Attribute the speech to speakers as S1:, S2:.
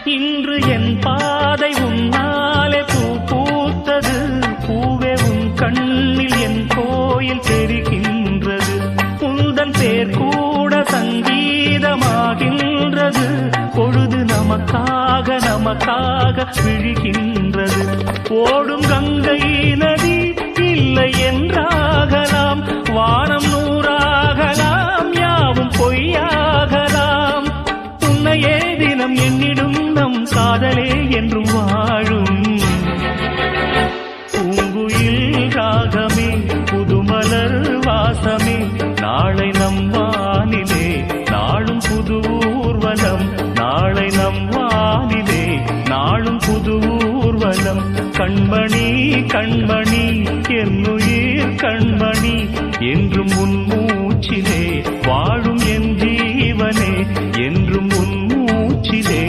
S1: இன்று என் பாதை உன்னாலே பூ பூத்தது. பூவே உன் கண்ணில் என் கோயில் தெரிகின்றது. உந்தன் பேர் கூட சங்கீதமாகின்றது. பொழுது நமக்காக நமக்காக விழுகின்றது. ஓடும் கங்கை நதி இல்லை என்றாகலாம். வானம் நூறாகலாம், யாவும் பொய்யாகலாம். உன்னையே தினம் என்னிடும் நம் காதலே என்றும் வாழும். பூங்குயில் ராகமே, புதுமலர் வாசமே, நாளை நம் வானிலே நாளும் புது ஊர்வலம். நாளை நம் வானிலே நாளும் புது ஊர்வலம். கண்மணி கண்மணி என்னுயிர் கண்மணி என்றும் உன்